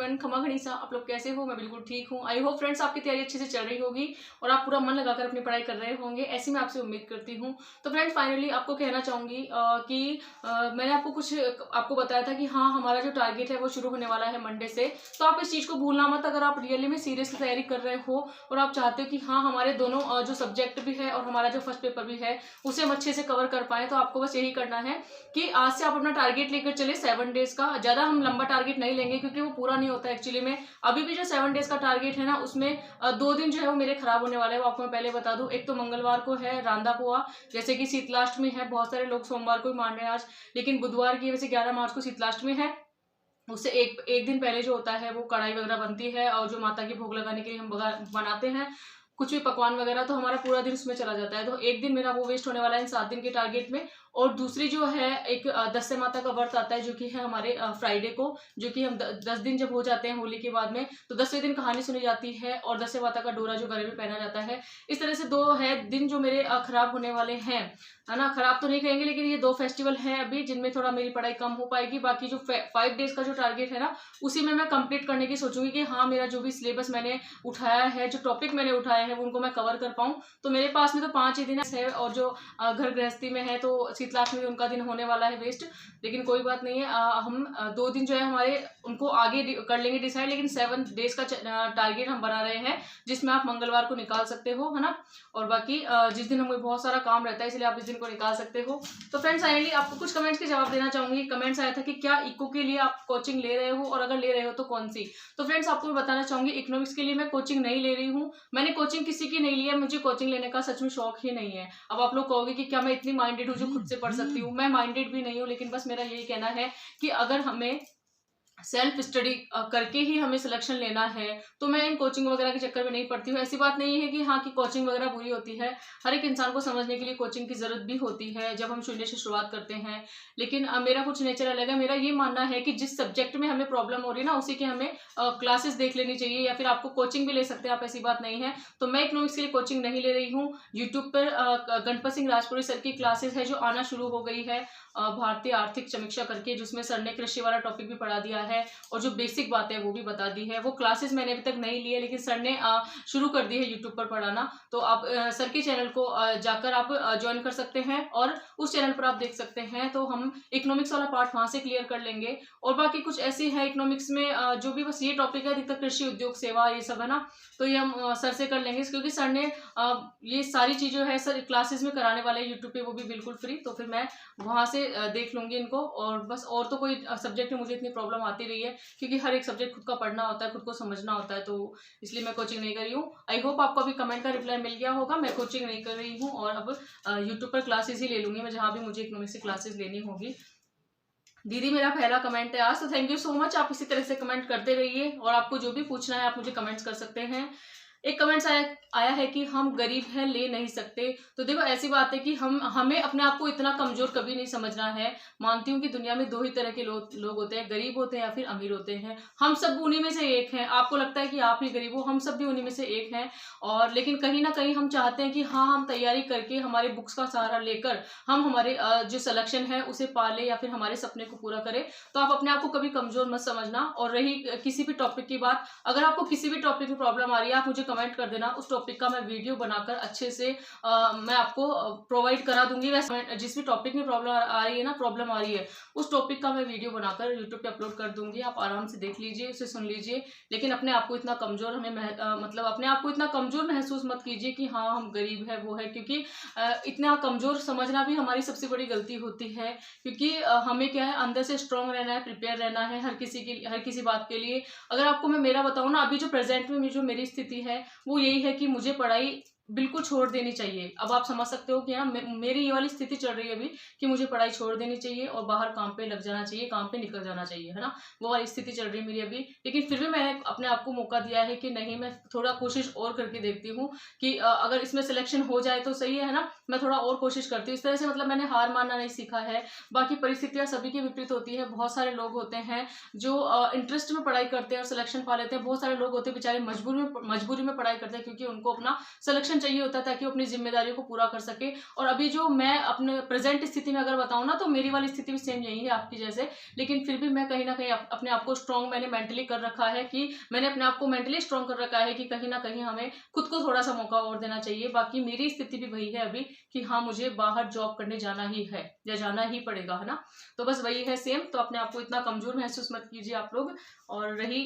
Everyone, खमा घनीसा, आप लोग कैसे हो? मैं बिल्कुल ठीक हूँ। आई होप फ्रेंड्स आपकी तैयारी अच्छे से चल रही होगी और आप पूरा मन लगाकर अपनी पढ़ाई कर रहे होंगे, ऐसी मैं आपसे उम्मीद करती हूँ। तो फ्रेंड्स फाइनली आपको कहना चाहूँगी कि मैंने आपको बताया था कि हाँ, हमारा जो टारगेट है वो शुरू होने वाला है मंडे से। तो आप इस चीज़ को भूलना मत, अगर आप रियली में सीरियसली तैयारी कर रहे हो और आप चाहते हो कि हाँ, हमारे दोनों जो सब्जेक्ट भी है और हमारा जो फर्स्ट पेपर भी है उसे हम अच्छे से कवर कर पाए, तो आपको बस यही करना है कि आज से आप अपना टारगेट लेकर चले 7 डेज का। ज़्यादा हम लंबा टारगेट नहीं लेंगे क्योंकि वो पूरा नहीं होता एक्चुअली में। अभी भी जो 7 डेज का टारगेट है ना, उसमें 2 दिन जो है वो मेरे खराब होने वाले हैं, वो आपको मैं पहले बता दूं। एक तो मंगलवार को है रांदा पोहा, जैसे कि शीतलाष्टमी है, बहुत सारे लोग सोमवार को ही मान रहे हैं आज, लेकिन बुधवार की वैसे 11 मार्च को शीतलाष्टमी है। उससे एक दिन पहले जो होता है वो कढ़ाई वगैरह बनती है और जो माता की भोग लगाने के लिए हम बनाते हैं कुछ भी पकवान वगैरह, तो हमारा पूरा दिन उसमें चला जाता है। तो एक दिन मेरा वो वेस्ट होने वाला है इन 7 दिन के टारगेट में। और दूसरी जो है एक दस्से माता का व्रत आता है जो कि है हमारे फ्राइडे को, जो कि हम 10 दिन जब हो जाते हैं होली के बाद में, तो 10वें दिन कहानी सुनी जाती है और दस्से माता का डोरा जो गले में पहना जाता है। इस तरह से 2 है दिन जो मेरे खराब होने वाले हैं, है ना। खराब तो नहीं कहेंगे, लेकिन ये 2 फेस्टिवल हैं अभी जिनमें थोड़ा मेरी पढ़ाई कम हो पाएगी। बाकी जो 5 डेज का जो टारगेट है ना, उसी में मैं कंप्लीट करने की सोचूंगी कि हाँ, मेरा जो भी सिलेबस मैंने उठाया है, जो टॉपिक मैंने उठाए हैं, उनको मैं कवर कर पाऊँ। तो मेरे पास में तो 5 ही दिन है और जो घर गृहस्थी में है तो शीतलाष्टमी उनका दिन होने वाला है वेस्ट, लेकिन कोई बात नहीं है। हम 2 दिन जो है हमारे उनको आगे कर लेंगे डिसाइड, लेकिन 7 डेज का टारगेट हम बना रहे हैं, जिसमें आप मंगलवार को निकाल सकते हो, है ना। और बाकी जिस दिन हमें बहुत सारा काम रहता है इसलिए आप इस दिन को निकाल सकते हो। तो फ्रेंड्स फाइनली आपको कुछ कमेंट्स के जवाब देना चाहूंगी। कमेंट्स आया था कि क्या इको के लिए आप कोचिंग ले रहे हो और अगर ले रहे हो तो कौन सी। तो फ्रेंड्स आपको मैं बताना चाहूंगी, इकोनॉमिक्स के लिए मैं कोचिंग नहीं ले रही हूँ। मैंने कोचिंग किसी की नहीं ली है, मुझे कोचिंग लेने का सच में शौक ही नहीं है। अब आप लोग कहोगे कि क्या मैं इतनी माइंडेड हूँ जो खुद से पढ़ सकती हूँ। मैं माइंडेड भी नहीं हूँ, लेकिन बस मेरा यही कहना है कि अगर हमें सेल्फ स्टडी करके ही हमें सिलेक्शन लेना है तो मैं इन कोचिंग वगैरह के चक्कर में नहीं पड़ती हूँ। ऐसी बात नहीं है कि हाँ कि कोचिंग वगैरह बुरी होती है, हर एक इंसान को समझने के लिए कोचिंग की जरूरत भी होती है जब हम शून्य से शुरुआत करते हैं। लेकिन मेरा कुछ नेचर अलग है। मेरा ये मानना है कि जिस सब्जेक्ट में हमें प्रॉब्लम हो रही है ना, उसी की हमें क्लासेस देख लेनी चाहिए, या फिर आपको कोचिंग भी ले सकते हैं आप, ऐसी बात नहीं है। तो मैं इकोनॉमिक्स के लिए कोचिंग नहीं ले रही हूँ। यूट्यूब पर गणपत सिंह राजपुरी सर की क्लासेस है जो आना शुरू हो गई है, भारतीय आर्थिक समीक्षा करके, जिसमें सर ने कृषि वाला टॉपिक भी पढ़ा दिया है और जो बेसिक बातें है वो भी बता दी है। वो क्लासेस मैंने अभी तक नहीं ली है, लेकिन सर ने शुरू कर दी है यूट्यूब पर पढ़ाना। तो आप सर के चैनल को जाकर आप ज्वाइन कर सकते हैं और उस चैनल पर आप देख सकते हैं। तो हम इकोनॉमिक्स वाला पार्ट वहां से क्लियर कर लेंगे। और बाकी कुछ ऐसी है इकोनॉमिक्स में जो भी बस ये टॉपिक है, अधिकतर कृषि उद्योग सेवा ये सब है ना, तो ये हम सर से कर लेंगे, क्योंकि सर ने ये सारी चीजें है सर क्लासेस में कराने वाले हैं यूट्यूब पे, वो भी बिल्कुल फ्री। तो फिर मैं वहां से देख लूंगी इनको। और बस और तो कोई सब्जेक्ट में मुझे इतनी प्रॉब्लम आती रही है, क्योंकि हर एक सब्जेक्ट खुद का पढ़ना होता है, खुद को समझना होता है, तो इसलिए मैं कोचिंग नहीं कर रही हूँ। आई होप आपको अभी कमेंट का रिप्लाई मिल गया होगा। मैं कोचिंग नहीं कर रही हूँ और अब यूट्यूब पर क्लासेस ही ले लूंगी मैं, जहाँ भी मुझे इकोनॉमिक्स की क्लासेस लेनी होगी। दीदी मेरा पहला कमेंट है आज, तो थैंक यू सो मच। आप इसी तरह से कमेंट करते रहिए और आपको जो भी पूछना है आप मुझे कमेंट्स कर सकते हैं। एक कमेंट्स आया है कि हम गरीब हैं, ले नहीं सकते। तो देखो ऐसी बात है कि हमें अपने आप को इतना कमजोर कभी नहीं समझना है। मानती हूँ कि दुनिया में 2 ही तरह के लोग होते हैं, गरीब होते हैं या फिर अमीर होते हैं। हम सब उन्हीं में से एक हैं। आपको लगता है कि आप ही गरीब हो, हम सब भी उन्हीं में से एक हैं। और लेकिन कहीं ना कहीं हम चाहते हैं कि हाँ, हम तैयारी करके हमारे बुक्स का सहारा लेकर हम हमारे जो सिलेक्शन है उसे पाले या फिर हमारे सपने को पूरा करें। तो आप अपने आप को कभी कमजोर मत समझना। और रही किसी भी टॉपिक की बात, अगर आपको किसी भी टॉपिक में प्रॉब्लम आ रही है, आप मुझे कमेंट कर देना, उस टॉपिक का मैं वीडियो बनाकर अच्छे से मैं आपको प्रोवाइड करा दूंगी। वैसे जिस भी टॉपिक में प्रॉब्लम आ रही है उस टॉपिक का मैं वीडियो बनाकर यूट्यूब पे अपलोड कर दूंगी। आप आराम से देख लीजिए, उसे सुन लीजिए। लेकिन अपने आप को इतना कमजोर मतलब अपने आप को इतना कमजोर महसूस मत कीजिए कि हाँ हम गरीब है वो है, क्योंकि इतना कमजोर समझना भी हमारी सबसे बड़ी गलती होती है। क्योंकि हमें क्या है, अंदर से स्ट्रांग रहना है, प्रिपेयर रहना है हर किसी बात के लिए। अगर आपको मैं मेरा बताऊं ना, अभी जो प्रेजेंट में जो मेरी स्थिति है वो यही है कि मुझे पढ़ाई बिल्कुल छोड़ देनी चाहिए। अब आप समझ सकते हो कि हाँ मेरी ये वाली स्थिति चल रही है अभी कि मुझे पढ़ाई छोड़ देनी चाहिए और बाहर काम पे लग जाना चाहिए, काम पे निकल जाना चाहिए, है ना। वो वाली स्थिति चल रही है मेरी अभी। लेकिन फिर भी मैंने अपने आप को मौका दिया है कि नहीं, मैं थोड़ा कोशिश और करके देखती हूँ कि अगर इसमें सिलेक्शन हो जाए तो सही है ना, मैं थोड़ा और कोशिश करती हूँ। इस तरह से मतलब मैंने हार मानना नहीं सीखा है। बाकी परिस्थितियां सभी की विपरीत होती है। बहुत सारे लोग होते हैं जो इंटरेस्ट में पढ़ाई करते हैं और सिलेक्शन पा लेते हैं। बहुत सारे लोग होते हैं बेचारे मजबूरी में पढ़ाई करते हैं, क्योंकि उनको अपना सिलेक्शन मोटिवेशन चाहिए होता है ताकि वो अपनी जिम्मेदारियों को पूरा कर सके। और अभी जो मैं अपने प्रेजेंट स्थिति में अगर बताऊँ ना, तो मेरी वाली स्थिति भी सेम यही है आपकी जैसे, लेकिन फिर भी मैं कहीं ना कहीं अपने आप को स्ट्रॉन्ग मैंने मेंटली कर रखा है, कि मैंने अपने आप को मेंटली स्ट्रॉन्ग कर रखा है कि कहीं ना कहीं हमें खुद को थोड़ा सा मौका और देना चाहिए। बाकी मेरी स्थिति भी वही है अभी कि हाँ, मुझे बाहर जॉब करने जाना ही है या जाना ही पड़ेगा, है ना। तो बस वही है सेम। तो अपने आप को इतना कमजोर महसूस मत कीजिए आप लोग। और रही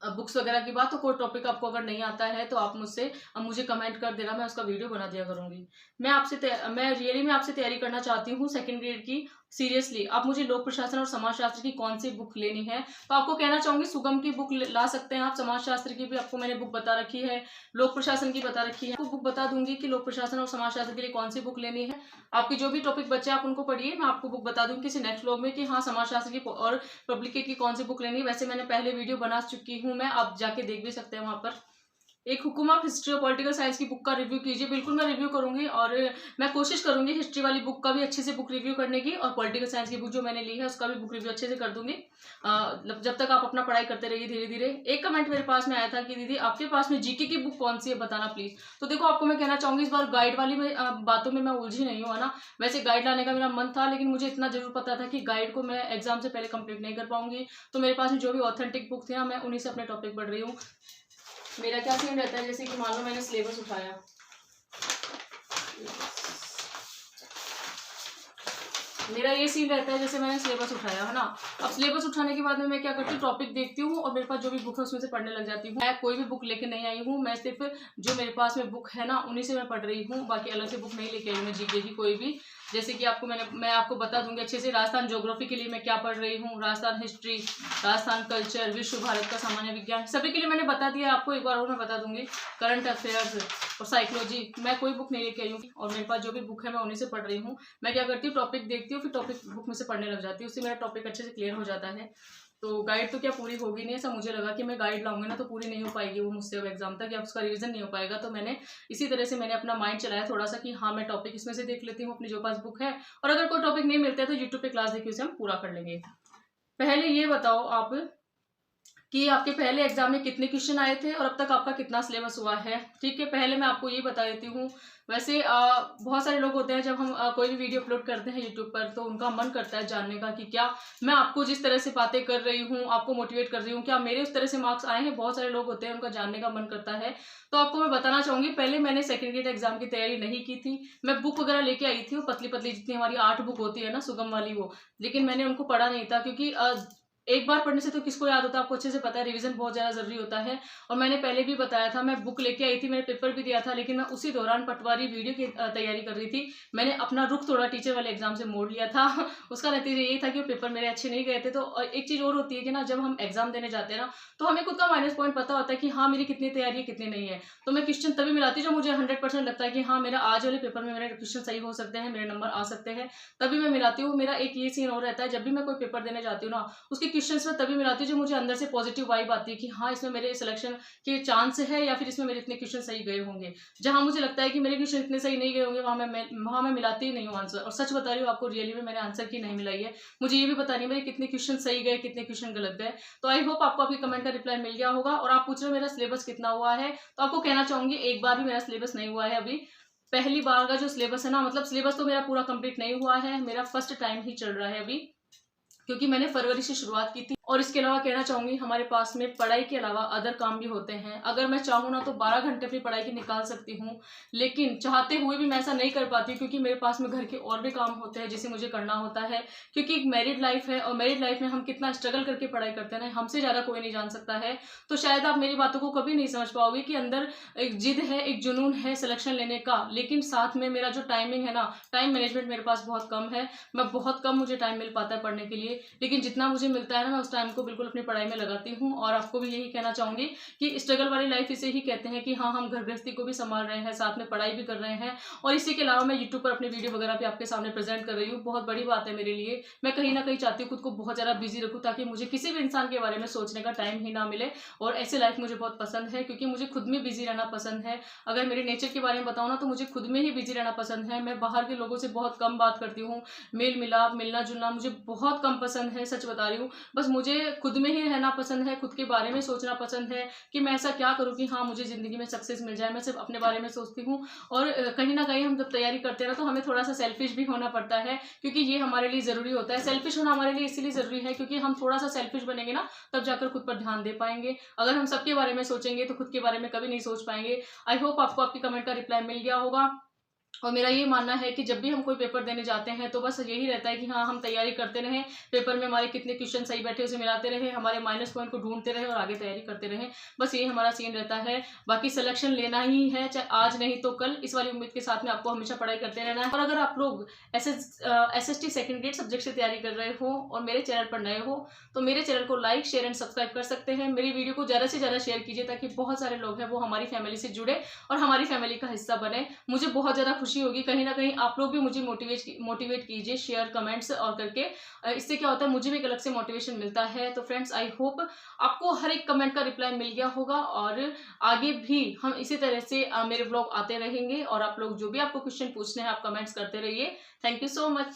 बुक्स वगैरह की बात, तो कोई टॉपिक आपको अगर नहीं आता है तो आप मुझे कमेंट कर देना, मैं उसका वीडियो बना दिया करूंगी। मैं रियली में आपसे तैयारी करना चाहती हूँ सेकंड ग्रेड की। सीरियसली आप मुझे लोक प्रशासन और समाजशास्त्र की कौन सी बुक लेनी है, तो आपको कहना चाहूंगी सुगम की बुक ला सकते हैं आप। समाजशास्त्र की भी आपको मैंने बुक बता रखी है, लोक प्रशासन की बता रखी है। आपको बुक बता दूंगी कि लोक प्रशासन और समाजशास्त्र के लिए कौन सी बुक लेनी है। आपकी जो भी टॉपिक बचे आप उनको पढ़िए, मैं आपको बुक बता दूंगी किसी नेक्स्ट व्लॉग में कि हाँ, समाजशास्त्र की और पब्लिक की कौन सी बुक लेनी है। वैसे मैंने पहले वीडियो बना चुकी हूँ मैं, आप जाके देख भी सकते हैं वहां पर। एक हुकुम ऑफ हिस्ट्री और पॉलिटिकल साइंस की बुक का रिव्यू कीजिए। बिल्कुल मैं रिव्यू करूंगी, और मैं कोशिश करूंगी हिस्ट्री वाली बुक का भी अच्छे से बुक रिव्यू करने की, और पॉलिटिकल साइंस की बुक जो मैंने ली है उसका भी बुक रिव्यू अच्छे से कर दूंगी। जब तक आप अपना पढ़ाई करते रहिए धीरे धीरे। एक कमेंट मेरे पास में आया था कि दीदी आपके पास में जीके की बुक कौन सी है, बताना प्लीज। तो देखो, आपको मैं कहना चाहूंगी इस बार गाइड वाली बातों में मैं उलझी नहीं हूँ, है ना। वैसे गाइड लाने का मेरा मन था, लेकिन मुझे इतना जरूर पता था कि गाइड को मैं एग्जाम से पहले कंप्लीट नहीं कर पाऊंगी। तो मेरे पास में जो भी ऑथेंटिक बुक थी ना, मैं उन्हीं से अपने टॉपिक पढ़ रही हूँ। मेरा क्या सीन रहता है, जैसे कि मान लो मैंने सिलेबस उठाया, मेरा ये सीन रहता है जैसे मैंने सिलेबस उठाया, है ना। अब सिलेबस उठाने के बाद में मैं क्या करती हूँ, टॉपिक देखती हूँ और मेरे पास जो भी बुक है उसमें से पढ़ने लग जाती हूँ। मैं कोई भी बुक लेके नहीं आई हूँ, मैं सिर्फ जो मेरे पास में बुक है ना उन्हीं से मैं पढ़ रही हूँ। बाकी अलग से बुक नहीं लेके आई मैं जीके की कोई भी। जैसे कि मैं आपको बता दूंगी अच्छे से, राजस्थान ज्योग्राफी के लिए मैं क्या पढ़ रही हूँ, राजस्थान हिस्ट्री, राजस्थान कल्चर, विश्व भारत का सामान्य विज्ञान, सभी के लिए मैंने बता दिया आपको। एक बार और मैं बता दूंगी, करंट अफेयर्स और साइकोलॉजी मैं कोई बुक नहीं लेके आई हूँ, और मेरे पास जो भी बुक है मैं उन्हीं से पढ़ रही हूँ। मैं क्या करती हूँ, टॉपिक देखती हूँ, फिर टॉपिक बुक में से पढ़ने लग जाती हूँ, उससे मेरा टॉपिक अच्छे से क्लियर हो जाता है। तो गाइड तो क्या पूरी होगी नहीं, ऐसा मुझे लगा कि मैं गाइड लाऊंगी ना तो पूरी नहीं हो पाएगी वो मुझसे अब एग्जाम तक, या उसका रिवीजन नहीं हो पाएगा। तो मैंने इसी तरह से मैंने अपना माइंड चलाया थोड़ा सा कि हाँ, मैं टॉपिक इसमें से देख लेती हूँ अपनी जो पास बुक है, और अगर कोई टॉपिक नहीं मिलता है तो यूट्यूब पे क्लास देखिए उसे हम पूरा कर लेंगे। पहले ये बताओ आप कि आपके पहले एग्जाम में कितने क्वेश्चन आए थे और अब तक आपका कितना सिलेबस हुआ है। ठीक है, पहले मैं आपको ये बता देती हूँ। वैसे बहुत सारे लोग होते हैं, जब हम कोई भी वीडियो अपलोड करते हैं यूट्यूब पर, तो उनका मन करता है जानने का कि क्या मैं आपको जिस तरह से बातें कर रही हूँ, आपको मोटिवेट कर रही हूँ, क्या मेरे उस तरह से मार्क्स आए हैं। बहुत सारे लोग होते हैं, उनका जानने का मन करता है। तो आपको मैं बताना चाहूंगी, पहले मैंने सेकेंड ग्रेड एग्जाम की तैयारी नहीं की थी। मैं बुक वगैरह लेके आई थी, वो पतली पतली जितनी हमारी 8 बुक होती है ना सुगम वाली वो, लेकिन मैंने उनको पढ़ा नहीं था, क्योंकि एक बार पढ़ने से तो किसको याद होता है, आपको अच्छे से पता है, रिवीजन बहुत ज्यादा जरूरी होता है। और मैंने पहले भी बताया था, मैं बुक लेके आई थी, मैंने पेपर भी दिया था, लेकिन मैं उसी दौरान पटवारी वीडियो की तैयारी कर रही थी। मैंने अपना रुख थोड़ा टीचर वाले एग्जाम से मोड़ लिया था। उसका नतीजा यही था कि वो पेपर मेरे अच्छे नहीं गए थे। तो एक चीज और होती है कि ना, जब हम एग्जाम देने जाते हैं ना, तो हमें खुद का माइनस पॉइंट पता होता है कि हाँ, मेरी कितनी तैयारी है कितनी नहीं है। तो मैं क्वेश्चन तभी मिलाती हूँ जब मुझे 100% लगता है कि हाँ, मेरा आज वाले पेपर में मेरे क्वेश्चन सही हो सकते हैं, मेरे नंबर आ सकते हैं, तभी मैं मिलाती हूँ। मेरा एक ये सीन और रहता है, जब भी मैं कोई पेपर देने जाती हूँ ना, उसके क्वेश्चन में तभी मिलाती हूँ जो मुझे अंदर से पॉजिटिव वाइब आती है कि हाँ, इसमें मेरे सिलेक्शन के चांस है, या फिर इसमें मेरे इतने क्वेश्चन सही गए होंगे। जहां मुझे लगता है कि मेरे क्वेश्चन इतने सही नहीं गए होंगे, वहां मैं मिलाती ही नहीं हूँ आंसर। और सच बता रही हूँ आपको, रियली में मैंने आंसर की नहीं मिलाई है। मुझे ये भी पता नहीं मेरे कितने क्वेश्चन सही गए, कितने क्वेश्चन गलत गए। तो आई होप आपको आपकी कमेंट का रिप्लाई मिल गया होगा। और आप पूछ रहे हो मेरा सिलेबस कितना हुआ है, तो आपको कहना चाहूंगी एक बार भी मेरा सिलेबस नहीं हुआ है अभी। पहली बार का जो सिलेबस है ना, मतलब सिलेबस तो मेरा पूरा कंप्लीट नहीं हुआ है, मेरा फर्स्ट टाइम ही चल रहा है अभी, क्योंकि मैंने फरवरी से शुरुआत की थी। और इसके अलावा कहना चाहूंगी, हमारे पास में पढ़ाई के अलावा अदर काम भी होते हैं। अगर मैं चाहूँ ना तो 12 घंटे अपनी पढ़ाई की निकाल सकती हूँ, लेकिन चाहते हुए भी मैं ऐसा नहीं कर पाती, क्योंकि मेरे पास में घर के और भी काम होते हैं जिसे मुझे करना होता है। क्योंकि एक मैरिड लाइफ है, और मैरिड लाइफ में हम कितना स्ट्रगल करके पढ़ाई करते हैं ना, हमसे ज्यादा कोई नहीं जान सकता है। तो शायद आप मेरी बातों को कभी नहीं समझ पाओगे कि अंदर एक जिद है, एक जुनून है सिलेक्शन लेने का, लेकिन साथ में मेरा जो टाइमिंग है ना, टाइम मैनेजमेंट मेरे पास बहुत कम है। मैं बहुत कम मुझे टाइम मिल पाता है पढ़ने के लिए, लेकिन जितना मुझे मिलता है ना, मैं उस टाइम को बिल्कुल अपनी पढ़ाई में लगाती हूँ। और आपको भी यही कहना चाहूंगी कि स्ट्रगल वाली लाइफ इसे ही कहते हैं कि हाँ, हम घर गृहस्थी को भी संभाल रहे हैं, साथ में पढ़ाई भी कर रहे हैं, और इसी के अलावा मैं यूट्यूब पर अपने वीडियो वगैरह भी आपके सामने प्रेजेंट कर रही हूँ। बहुत बड़ी बात है मेरे लिए। मैं कहीं ना कहीं चाहती हूँ खुद को बहुत ज्यादा बिजी रखूँ, ताकि मुझे किसी भी इंसान के बारे में सोचने का टाइम ही ना मिले। और ऐसी लाइफ मुझे बहुत पसंद है, क्योंकि मुझे खुद में बिजी रहना पसंद है। अगर मेरे नेचर के बारे में बताऊँ ना, तो मुझे खुद में ही बिजी रहना पसंद है। मैं बाहर के लोगों से बहुत कम बात करती हूँ, मेल मिलाप, मिलना जुलना मुझे बहुत कम पसंद है, सच बता रही हूँ। बस मुझे खुद में ही रहना पसंद है, खुद के बारे में सोचना पसंद है कि मैं ऐसा क्या करूँ कि हाँ मुझे ज़िंदगी में सक्सेस मिल जाए। मैं सिर्फ अपने बारे में सोचती हूँ और कहीं न कहीं हम जब तैयारी करते हैं ना तो हमें थोड़ा-सा सेल्फिश भी होना पड़ता है, क्योंकि ये हमारे लिए ज़रूरी होता है। सेल्फिश होना हमारे लिए इसीलिए ज़रूरी है क्योंकि हम थोड़ा-सा सेल्फिश बनेंगे ना तब जाकर खुद पर ध्यान दे पाएँगे। अगर हम सबके बारे में सोचेंगे तो खुद के बारे में कभी नहीं सोच पाएँगे। आई होप आपको आपके कमेंट का रिप्लाई मिल गया होगा। और मेरा ये मानना है कि जब भी हम कोई पेपर देने जाते हैं तो बस यही रहता है कि हाँ हम तैयारी करते रहें, पेपर में हमारे कितने क्वेश्चन सही बैठे उसे मिलाते रहें, हमारे माइनस पॉइंट को ढूंढते रहें और आगे तैयारी करते रहें। बस यही हमारा सीन रहता है। बाकी सिलेक्शन लेना ही है, चाहे आज नहीं तो कल, इस वाली उम्मीद के साथ में आपको हमेशा पढ़ाई करते रहना है। और अगर आप लोग SST सेकंड ग्रेड सब्जेक्ट से तैयारी कर रहे हो और मेरे चैनल पर नए हो तो मेरे चैनल को लाइक शेयर एंड सब्सक्राइब कर सकते हैं। मेरी वीडियो को ज़्यादा से ज़्यादा शेयर कीजिए ताकि बहुत सारे लोग हैं वो हमारी फैमिली से जुड़े और हमारी फैमिली का हिस्सा बने। मुझे बहुत ज़्यादा खुशी होगी, कहीं ना कहीं आप लोग भी मुझे मोटिवेट कीजिए शेयर कमेंट्स और करके। इससे क्या होता है, मुझे भी एक अलग से मोटिवेशन मिलता है। तो फ्रेंड्स आई होप आपको हर एक कमेंट का रिप्लाई मिल गया होगा और आगे भी हम इसी तरह से मेरे ब्लॉग आते रहेंगे और आप लोग जो भी आपको क्वेश्चन पूछने हैं आप कमेंट्स करते रहिए। Thank you so much.